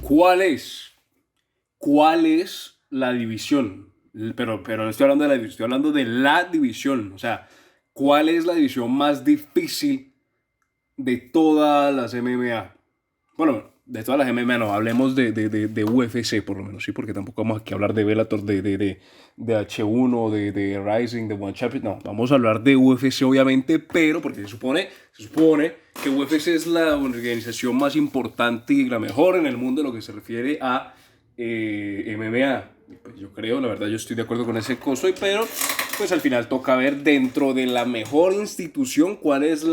¿Cuál es? ¿Cuál es la división? Pero no estoy hablando de la división, estoy hablando de la división. O sea, ¿cuál es la división más difícil de todas las MMA? Bueno, de todas las MMA no, hablemos de UFC por lo menos, sí, porque tampoco vamos aquí a hablar de Bellator, de H1, de Rising, de One Championship, no, vamos a hablar de UFC obviamente, pero porque se supone que UFC es la organización más importante y la mejor en el mundo en lo que se refiere a MMA. Pues yo creo, la verdad, yo estoy de acuerdo con ese coso, pero pues al final toca ver dentro de la mejor institución cuál es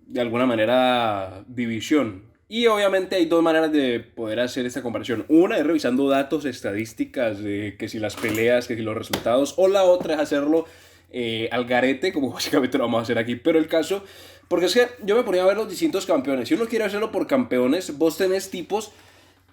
de alguna manera, división. Y obviamente hay dos maneras de poder hacer esta comparación. Una es revisando datos, estadísticas, de que si las peleas, que si los resultados, o la otra es hacerlo al garete, como básicamente lo vamos a hacer aquí. Pero el caso, porque es que yo me ponía a ver los distintos campeones. Si uno quiere hacerlo por campeones, vos tenés tipos,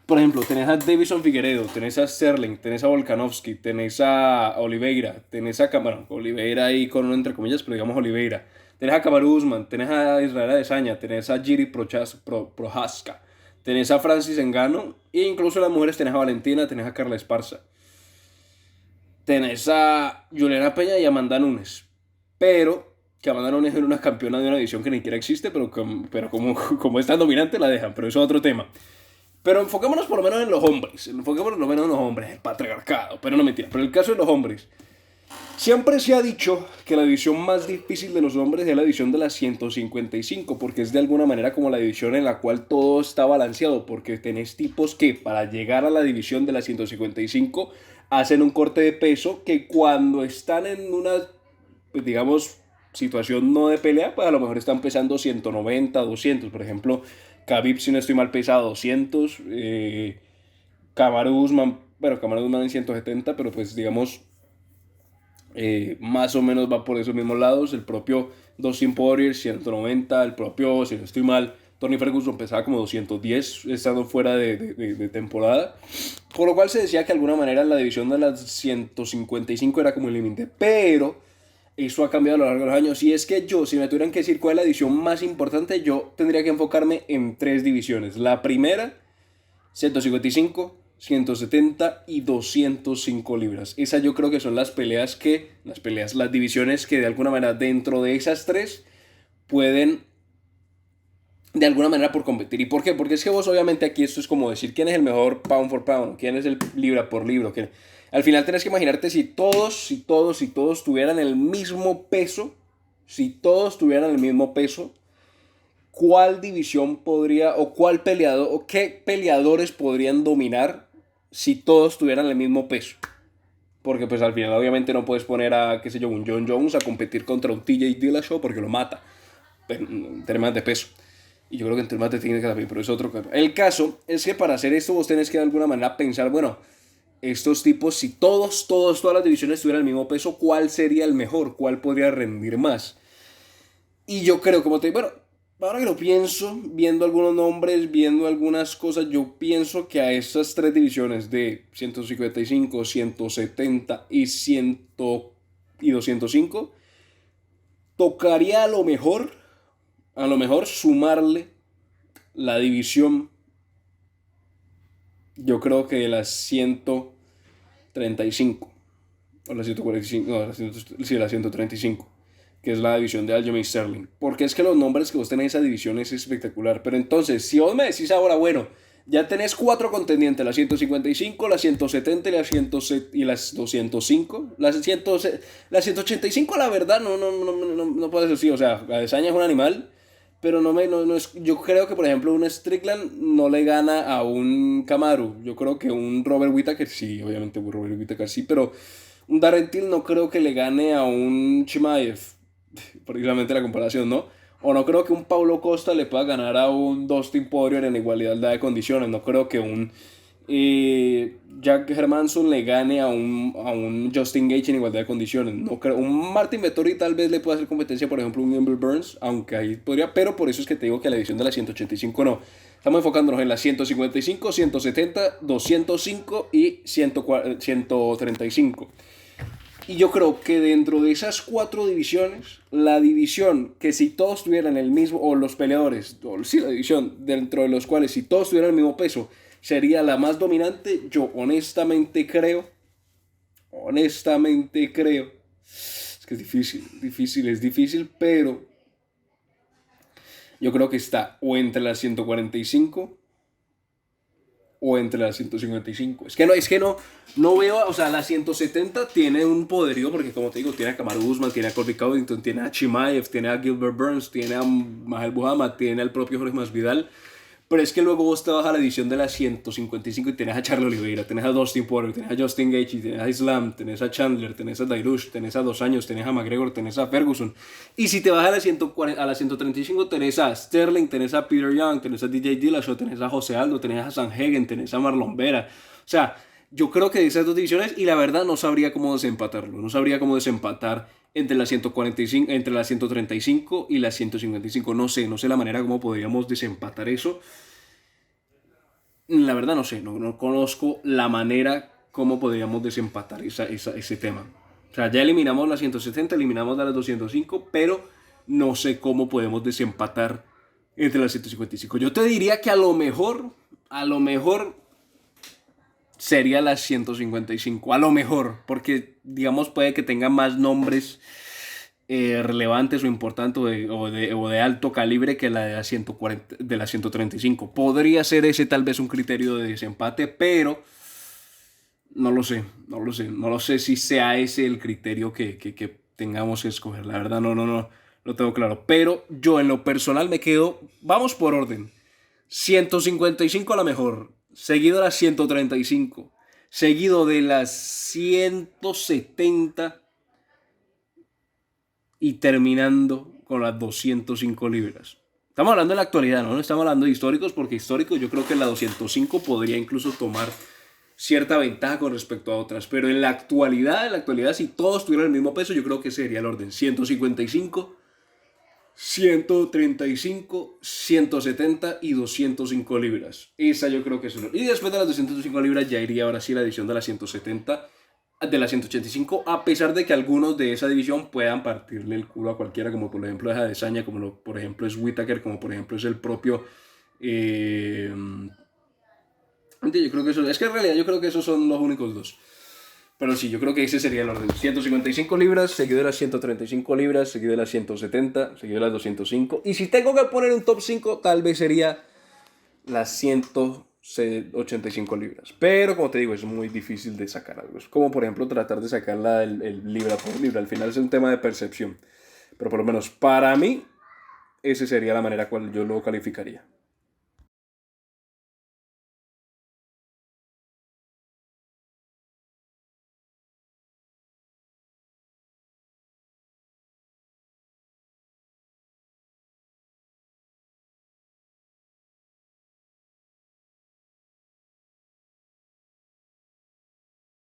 por ejemplo, tenés a Davison Figueiredo, tenés a Sterling, tenés a Volkanovski, tenés a Oliveira, tenés a bueno, Oliveira ahí con un entre comillas, pero digamos Oliveira. Tenés a Kamaru Usman, tenés a Israel Adesanya, tenés a Jiri Prochazka, tenés a Francis Ngannou, e incluso las mujeres tenés a Valentina, tenés a Carla Esparza, tenés a Juliana Peña y a Amanda Nunes. Pero que Amanda Nunes era una campeona de una división que ni siquiera existe, pero como es tan dominante la dejan, pero eso es otro tema. Pero enfoquémonos por lo menos en los hombres. Enfoquémonos por lo menos en los hombres. El patriarcado. Pero no mentira. Pero el caso de los hombres. Siempre se ha dicho que la división más difícil de los hombres es la división de las 155. Porque es de alguna manera como la división en la cual todo está balanceado. Porque tenés tipos que para llegar a la división de las 155 hacen un corte de peso que cuando están en una, pues digamos, situación no de pelea, pues a lo mejor están pesando 190, 200. Por ejemplo, Khabib, si no estoy mal, pesa 200. Kamaru Usman, bueno, Kamaru Usman en 170, pero pues digamos, más o menos va por esos mismos lados. El propio Dustin Poirier, 190. El propio, si no estoy mal, Tony Ferguson pesaba como 210 estando fuera de temporada. Por lo cual se decía que de alguna manera la división de las 155 era como el límite. Pero eso ha cambiado a lo largo de los años. Y es que yo, si me tuvieran que decir cuál es la división más importante, yo tendría que enfocarme en tres divisiones. La primera, 155, 170 y 205 libras. Esas yo creo que son las divisiones que de alguna manera dentro de esas tres pueden de alguna manera por competir. ¿Y por qué? Porque es que vos obviamente aquí esto es como decir quién es el mejor pound for pound, quién es el libra por libra. Al final tenés que imaginarte si todos tuvieran el mismo peso, si todos tuvieran el mismo peso, cuál división podría o cuál peleador o qué peleadores podrían dominar si todos tuvieran el mismo peso. Porque pues al final obviamente no puedes poner a, qué sé yo, un John Jones a competir contra un TJ Dillashaw porque lo mata en términos de peso. Y yo creo que en términos de técnica también, pero es otro caso. El caso es que para hacer esto vos tenés que de alguna manera pensar, bueno, estos tipos, si todas las divisiones tuvieran el mismo peso, ¿cuál sería el mejor? ¿Cuál podría rendir más? Y yo creo, bueno, ahora que lo pienso, viendo algunos nombres, viendo algunas cosas, yo pienso que a estas tres divisiones de 155, 170 y 100 y 205, tocaría a lo mejor sumarle la división, yo creo que de las 135 o las 145, no, sí, las 135, que es la división de Aljamain Sterling. Porque es que los nombres que vos tenés en esa división es espectacular. Pero entonces, si vos me decís ahora, bueno, ya tenés cuatro contendientes, las 155, las 170 y las 205. Las 185, la verdad, no puedo decir, sí, o sea, Adesanya es un animal, pero no es, yo creo que, por ejemplo, un Strickland no le gana a un Kamaru. Yo creo que un Robert Whittaker, sí, obviamente un Robert Whittaker sí, pero un Darren Till no creo que le gane a un Chimaev, precisamente la comparación, ¿no? O no creo que un Paulo Costa le pueda ganar a un Dustin Poirier en igualdad de condiciones. No creo que un Jack Hermanson le gane a un Justin Gaethje en igualdad de condiciones. No creo. Un Martin Vettori tal vez le pueda hacer competencia, por ejemplo, un Gilbert Burns, aunque ahí podría, pero por eso es que te digo que la edición de la 185 no. Estamos enfocándonos en la 155, 170, 205 y 135. Y yo creo que dentro de esas 4 divisiones, la división que si todos tuvieran el mismo, o los peleadores, o sí, la división dentro de los cuales si todos tuvieran el mismo peso, sería la más dominante, yo honestamente creo, es que es difícil, pero yo creo que está o entre las 145 o entre las 155. No veo, o sea, la 170 tiene un poderío porque como te digo, tiene a Kamaru Usman, tiene a Colby Covington, tiene a Chimaev, tiene a Gilbert Burns, tiene a Mahal Muhammad, tiene al propio Jorge Masvidal. Pero es que luego vos te vas a la edición de las 155 y tenés a Charles Oliveira, tenés a Dustin Poirier, tenés a Justin Gaethje, tenés a Islam, tenés a Chandler, tenés a Dairush, tenés a 2 años, tenés a McGregor, tenés a Ferguson. Y si te vas a la 140, a la 135 tenés a Sterling, tenés a Peter Young, tenés a DJ Dillashaw, tenés a José Aldo, tenés a Sanhagen, tenés a Marlon Vera. O sea, yo creo que de esas 2 divisiones, y la verdad no sabría cómo desempatarlo, no sabría cómo desempatar entre las 145, entre las 135 y las 155. No sé la manera como podríamos desempatar eso. La verdad no sé, no conozco la manera como podríamos desempatar ese tema. O sea, ya eliminamos las 170, eliminamos las 205, pero no sé cómo podemos desempatar entre las 155. Yo te diría que a lo mejor sería las 155, a lo mejor, porque digamos puede que tenga más nombres relevantes o importantes o de alto calibre que la de la 140, de la 135. Podría ser ese tal vez un criterio de desempate, pero no lo sé si sea ese el criterio que tengamos que escoger. La verdad no lo tengo claro. Pero yo en lo personal me quedo, vamos por orden. 155 a la mejor, seguido de las 135, seguido de las 170 y terminando con las 205 libras. Estamos hablando de la actualidad, ¿no? No estamos hablando de históricos, porque históricos yo creo que la 205 podría incluso tomar cierta ventaja con respecto a otras. Pero en la actualidad, si todos tuvieran el mismo peso, yo creo que sería el orden 155, 135, 170 y 205 libras. Esa yo creo que es el orden. Y después de las 205 libras ya iría ahora sí la edición de las 170, de las 185, a pesar de que algunos de esa división puedan partirle el culo a cualquiera, como por ejemplo es Adesanya, por ejemplo es Whittaker, como por ejemplo es el propio... yo creo que es que en realidad yo creo que esos son los únicos dos. Pero sí, yo creo que ese sería el orden. 155 libras, seguido de las 135 libras, seguido de las 170, seguido de las 205. Y si tengo que poner un top 5, tal vez sería las 185 libras. Pero como te digo, es muy difícil de sacar algo. Es como por ejemplo tratar de sacarla el libra por libra. Al final es un tema de percepción. Pero por lo menos para mí, esa sería la manera cual yo lo calificaría.